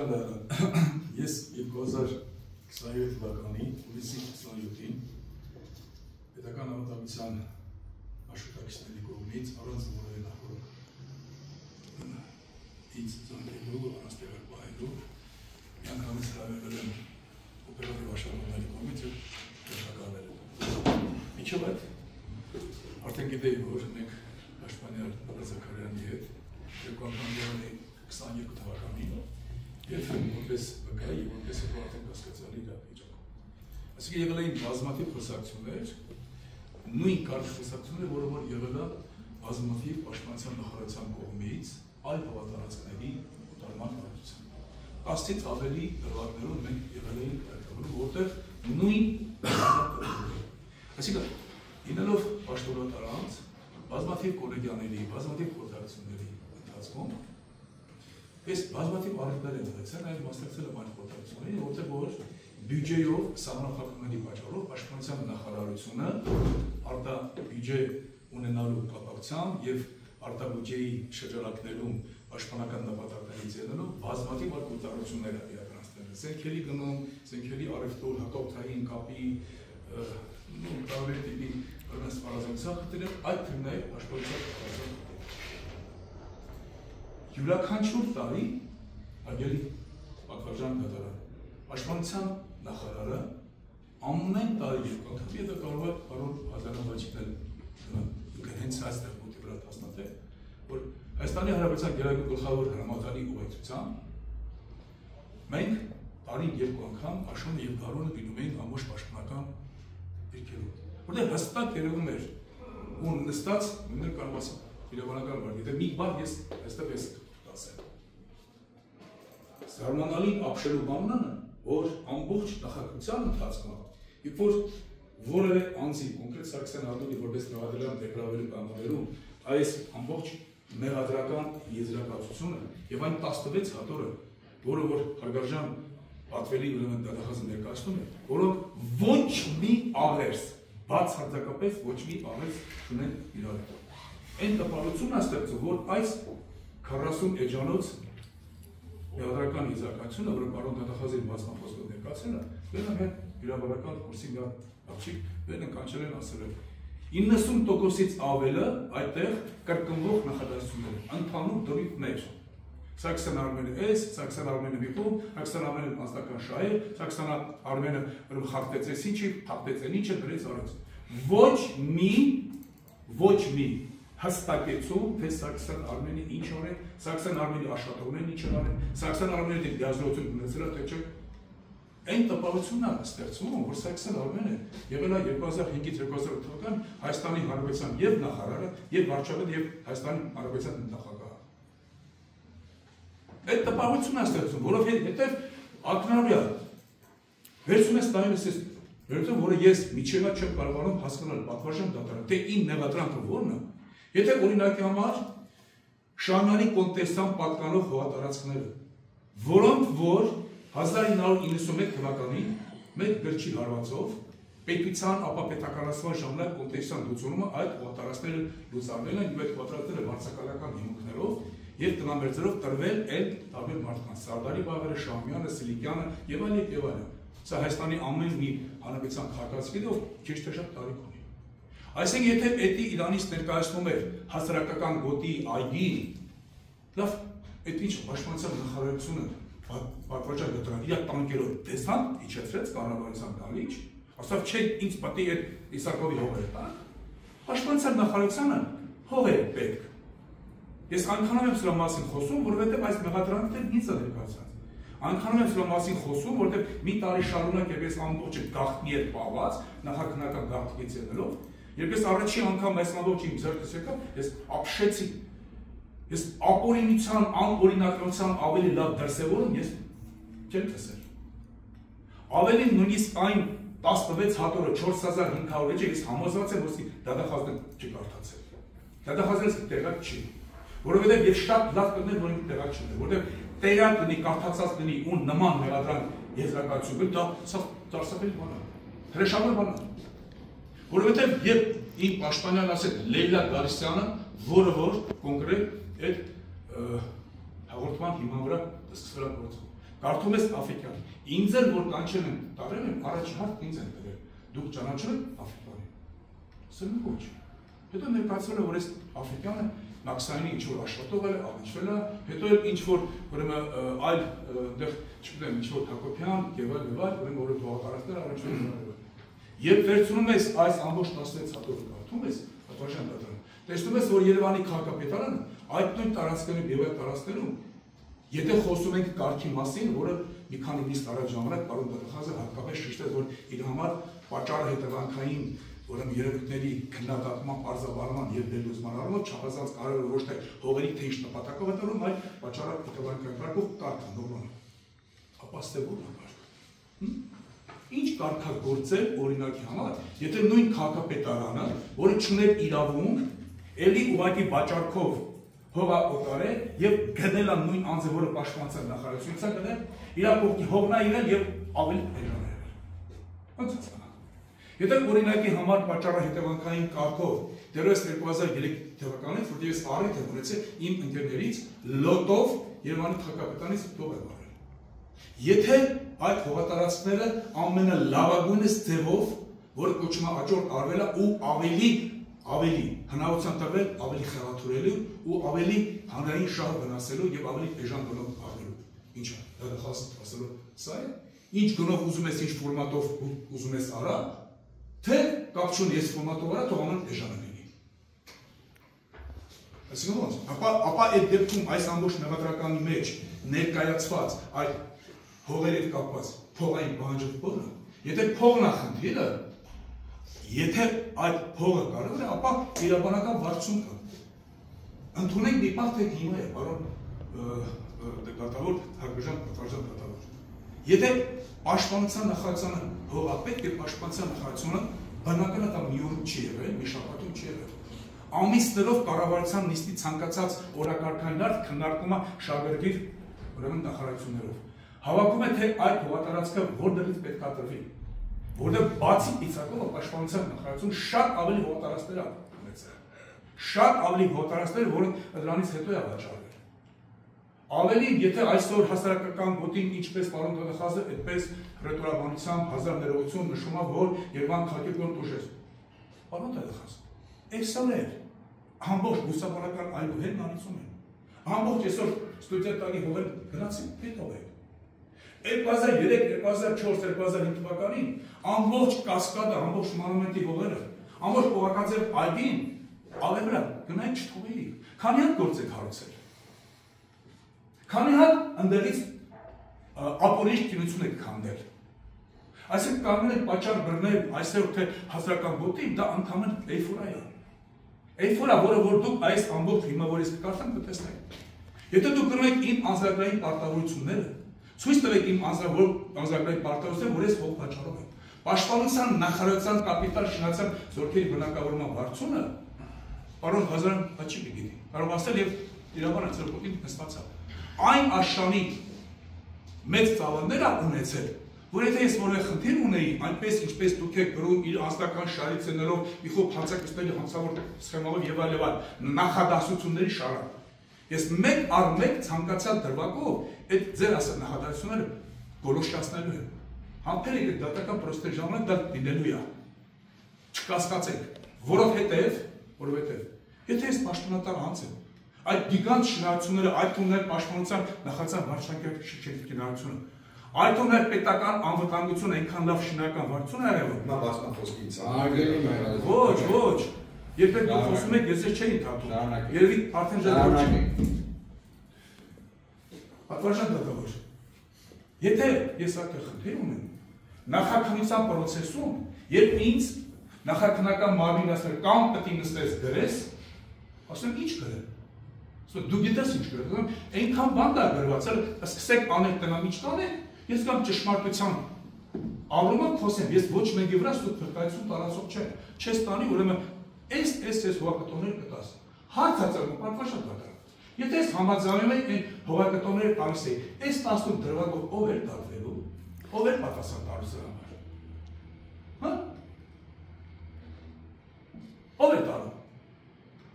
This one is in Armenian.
Ես 2027 թվականի հուլիսի 27-ին պետական անվտանգության աշխատակիցների կողմից առանց որևէ նախորդ ինձ զանգելու, առանց տեղակ պահելու միանգամից հրավիրվել եմ օպերատիվ աշխատողների կողմից եւ տեղակայվել եմ։ Մինչև այդ արդեն գիտեի, որ մենք պաշտպանյալ Նորա Զաքարյանի հետ երկու անգամ եղել էինք 22 թվականին եւ որպես վկայի եւ որպես հետո արդեն կասկածալի իրավիճակում։ Այսինքն եղել էին բազմաթիվ խոսակցություններ, նույն կարճ խոսակցությունները, որը որ եղել է բազմաթիվ պաշտպանության նախարարության կողմից այլ հավատարածքների օտարման հարցությամբ։ 10-ից ավելի դրվագներում մենք եղել էինք հայտնվում, որտեղ նույն այսինքն ինելով պաշտոնատարանց բազմաթիվ կոլեգիաների, բազմաթիվ խորհրդակցությունների ընթացքում ես բազմաթիվ առիթներ եմ ունեցել, այլ մասնակցել եմ այն խորհրդակցություններին, որտեղ որ բյուջեով սահմանափակումների պատճառով պաշտպանության նախարարությունը արտաբյուջե ունենալու կապակցությամբ եւ արտաբյուջեի շրջանակներում պաշտպանական նպատակներից ելնելով բազմաթիվ արտադրություններ է իրականացնել։ Զենքերի գնում, զենքերի առևտուր, հակաօդային կապի, տարբեր տիպի սպառազինության խնդիրներ, այդ թեմայով պաշտպանության նախարարության յուրաքանչյուր տարի ագելի պատվարժան կատարան պաշտպանության նախարարը ամեն տարի երկու անգամ եթե կարող է պարոն Հազարամբաջիկն հենց այստեղ մոտի վրա հաստատել, որ Հայաստանի Հանրապետության գերագույն գլխավոր հրամանատարի ուղեկցությամբ մենք տարին երկու անգամ Աշունը եւ Գարունը գնում էին ամբողջ պաշտպանական դիրքերում, որտեղ հստակ երևում էր ու նստած մներ կարող ասեմ իրավաբանական բան, եթե մի բան ես այստեղ ես ասեմ։ Զարմանալի ապշելու բանն է, որ ամբողջ նախագծության ընթացքում, երբ որ որևէ անձի կոնկրետ Սարգսյան Արմենի որպես մեղադրական դեկրավելու կանոններում այս ամբողջ մեղադրական եզրակացությունը եւ այն 16 հատորը, որը որ հարգարժան պատվելի ուրեմն դատախազը ներկայացնում է, որոնք ոչ մի աղերս, բացարձակապես ոչ մի աղերս չունեն իրար հետ։ Այն տպավորությունն է ստեղծում, որ այս 40 էջանոց մեղադրական եզրակացությունը, որը պարոն դատախազի մասնախոսքով ներկայացել է, դեռ հենց վիրաբարական կուրսի մի աղջիկ դեռ կանչել են ասել են 90%-ից ավելը այդտեղ կրկնվող նախադասություններ, ընդհանուր դրույթներ։ Սարգսյան Արմենը էս, Սարգսյան Արմենը մի կողմ, Սարգսյան Արմենը անձնական շահ է, Սարգսյան Արմենը խախտեց էս ինչի, խախտեց այն ինչը, դրեց արեց։ Ոչ մի հստակեցում, թե Սարգսյան Արմենի ինչ արել, Սարգսյան Արմենի աշխատողներն ինչ արել, Սարգսյան Արմենի դիազնություն ունեցել թե չէ։ Այն տպավորությունն է ստեղծվում, որ Սարգսյան Արմենը եղել է 2005-ից 2008 թվական Հայաստանի Հանրապետության եւ նախարարը, եւ վարչապետ եւ Հայաստանի Հանրապետության նախագահը։ Այդ տպավորությունն է ստեղծվում, որովհետեւ ակնարյա վերցում ես տայնս ես վերցում, որը ես միջևա չեմ կարողանում հասկանալ պատվարժան դատարան, թե իմ մեղադրանքը որն է։ Եթե օրինակի համար շահնարի կոնտեստան պատկանող հողատարածքները, որոնք որ 1991 թվականին մեր գրչի հարվածով պետության ապապետականացման ժամանակ կոնտեստան լուծումը այդ հողատարածքները լուծարվել են եւ այդ հողատարածքները վարձակալական հիմունքներով եւ տնամերձերով տրվել են տարբեր մարդկանց, Սարդարի Բաղերը, Շահումյանը, Սիլիկյանը եւ այլն։ Սա Հայաստանի ամեն մի հանրապետության քաղաքացիների ով քիչ թե շատ տարիք ունի։ Այսինքն եթե պետի Իրանից ներկայացնում էր հասարակական գոտի այգի, լավ, այդ ինչ պաշտպանության նախարարությունը պատվաճառ դրան իր տանկերով դեսանտ իջեցրեց կառավարության դալիճ, ասավ չէ ինձ պատի այդ Իսակովի հողերը տա։ Պաշտպանության նախարարությանը հող է պետք։ Ես անգամ եմ սրա մասին խոսում, որովհետև այս մեղադրանքները ինձ է ներկայացած։ Անգամ եմ սրա մասին խոսում, որովհետև մի տարի շարունակ ես ամբողջը գաղտնի էր պահված, նախաքննական գաղտնից ելնելով, երբ ես առաջի անգամ այս ամբողջ իմ ձեռքս եկա, ես ապշեցի։ Ես ապօրինության, անօրինականության ավելի լավ դրսևորում ես չեմ տեսել։ Ավելի նույնիսկ այն 16 հատորը 4500 էջ ես համոզված եմ, որ դատախազն չկարդացել։ Դատախազից տեղակ չի։ Որովհետև ես շատ լավ կներ, որ ինձ տեղակ չներ, որովհետև տեղակ լինի, կարդացած լինի ու նման մեղադրանք եզրակացություն, դա ծարսափելի բան է։ Հրեշավոր բան է։ Որովհետև երբ իմ պաշտպանյան ասել Լեյլա Գարիսյանը, որը որ կոնկրետ այդ հաղորդման հիման վրա սկսվել է գործում։ Կարդում ես Աֆրիկան։ Ինձ էլ որ կանչել են, տարել են, առաջ հարկ ինձ են տվել։ Դուք ճանաչում եք Աֆրիկան։ Ասել եմ ոչ։ Հետո ներկայացրել է որ այս Աֆրիկանը Մաքսայինի ինչ որ աշխատող է, աղիչվել է, հետո էլ ինչ որ ուրեմն այլ այնտեղ, չգիտեմ, ինչ որ Հակոբյան, եւ ուրեմն որ դողատարածքներ առաջվել են։ Երբ վերցնում ես այս ամբողջ 16 հատորը կարդում ես, Աթվաշյան դատարան, տեսնում ես, որ Երևանի քաղաքապետարանը այդ նույն տարածքներում եւ այդ տարածքներում, եթե խոսում ենք կարգի մասին, որը մի քանի նիստ առաջ ժամանակ պարոն Դատախազը հատկապես շեշտեց, որ իր համար պատճառը հետևանքային ուրեմն երևույթների քննադատման, պարզաբանման եւ վերլուծման առումով չափազանց կարևոր ոչ թե հողերի թե ինչ նպատակով է տրվում, այլ պատճառը հետևանքային կարգով կարգը նորմալ։ Ապա ստեբուրն է կարգը։ Ինչ կարգագործել օրինակի համար, եթե նույն քաղաքապետարանը, որը չուներ իրավունք, էլի ուղղակի վաճառքով հողա օտարել եւ գնել է նույն անձը, որը պաշտպանության նախարարությունից է գնել, իր կողքի հողն է իրել եւ ավելի էժան է։ Ոնց է։ Եթե օրինակի համար պատճառը հետևանքային կարգով դեռևս 2003 թվականից, որտեղ ես առիթ եմ ունեցել իմ ընկերներից լոտով Երևանի քաղաքապետարանից տող եմ առել։ Եթե այդ հողատարածքները ամենալավագույնս ձևով, որը կոչվում է աճորդ արվել է ու ավելի հնարավորության տվել, ավելի խեղաթյուրելու ու ավելի հանրային շահ վնասելու եւ ավելի էժան գնով առնելու։ Ինչ է, դա ասելով սա է։ Ինչ գնով ուզում ես, ինչ ֆորմատով ուզում ես արա, թե կապ չունի ես ֆորմատով արա, թող ամեն էժանը լինի։ Այսինքն ոնց, ապա այդ դեպքում այս ամբողջ մեղադրականի մեջ ներկայացված այդ հողերի հետ կապված փողային պահանջարկները, եթե փողն է խնդիրը, եթե այդ փողը կարող է, ապա իրավաբանական վարձում կա։ Ընդունենք մի պահ թե հիմա է, պարոն դատավոր Հարգարժան Աթվաշյան դատավոր։ Եթե պաշտպանության նախարարությունը հողապետ եւ պաշտպանության նախարարությունը բնականաբար դա մի օր չի եղել, մի շաբաթում չի եղել։ Ամիսներով կառավարության նիստի ցանկացած օրակարգային արդ քննարկում է շահագրգիռ ուրեմն նախարարություններով։ Հավաքում է թե այդ հողատարածքը որտեղից պետք է տրվի, որտեղ բացի Իսակովը պաշտպանության նախարարությունը շատ ավելի հողատարածքներ է ունեցել, շատ ավելի հողատարածքներ, որոնք դրանից հետո է վաճառվել։ Ավելի, եթե այսօր հասարակական գոտին ինչպես պարոն Դատախազը, այդպես ռետորաբանությամբ հազար ներողություն նշում է, որ Երևան քաղաքական ուժեր։ Պարոն Դատախազ, էքսալեր, ամբողջ բուսաբանական այգուներն անիծում են։ Ամբողջ այսօր ստուդիա տանի հողեր գնացին, հետո է։ 2003, 2004, 2005 թվականին ամբողջ կասկադը, ամբողջ մանումենտի հողերը, ամբողջ Պողականձև այգին ավելի վրա գնային չթողեի։ Քանի հատ գործ եք հարուցել։ Քանի հատ ընդդեղից ապօրինչ քինություն եք քանդել։ Այսինքն կարող եք պատճառ բռնել այսօր թե հասարակական գոտի, դա ընդհանուր էյֆորիա է։ Էյֆորիա, որը որ դուք այս ամբողջ հիմա որ ես կկարդամ կտեսնեք։ Եթե դուք գնում եք իմ անձնագրային պարտավորությունները, ցույց տվեք իմ անձնագրային պարտավորությունները, որ ես հող վաճառող եմ։ Պաշտպանության նախարարության կապիտալ շինարարության զորքերի բնակավորման վարձությունը պարոն Ղազարյան աչի գիտի։ Կարող ասել եւ իրավաբան ծրկոտին նստած է։ Այն աշանի մեծ ծավալներ է ունեցել, որ եթե ես որևէ խնդիր ունեի, այնպես ինչպես դուք եք գրում իր անձնական շարիցներով, մի խոփ հանցակիցների հանցավոր սխեմալով եւ այլ նախադասությունների շարք։ Ես մեկ առ մեկ ցանկացած դրվագով այդ ձեր ասած նախադասությունները գոլոշչացնելու եմ։ Համբերեք եք դատական պրոցեսի ժամանակ դա դինելու է։ Չկասկածեք, որովհետև եթե ես պաշտոնատար անձ եմ, այդ գիգանտ շինարարությունները, այդ թողնել պաշտպանության նախարարության վարչակարգի շրջանառությունը, այդ թողնել պետական անվտանգություն այնքան լավ շինարարական վարչություն է եղել։ Նա բազմախոսքից է։ Ոչ։ Երբեք դուք խոսում եք, ես չէի ընդհատում։ Երևի արդեն ժողովուրդ չի։ Աթվաշյան դատավոր։ Եթե ես այդ խնդիր ունեմ, նախաքննության պրոցեսում, երբ ինձ նախաքննական մարմին ասել կամ պետք է նստես գրես, ասեմ ինչ գրեմ։ Ասում դու գիտես ինչ գրեմ, այնքան բան դա գրված է, սկսեք անել տնամ ինչ տանեք, ես կամ ճշմարտության առումով խոսեմ, ես ոչ մեկի վրա ստուգ փրկայություն տարածող չեմ, չես տանի, ուրեմն այս հողակտորները կտաս։ Հարցածը պատվաշատ դատա։ Եթե ես համաձայնում եմ այն հողակտորները տալիս էի, այս 18 դրվագով ով էր դատվելու, ով էր պատասխան տալու սրա համար։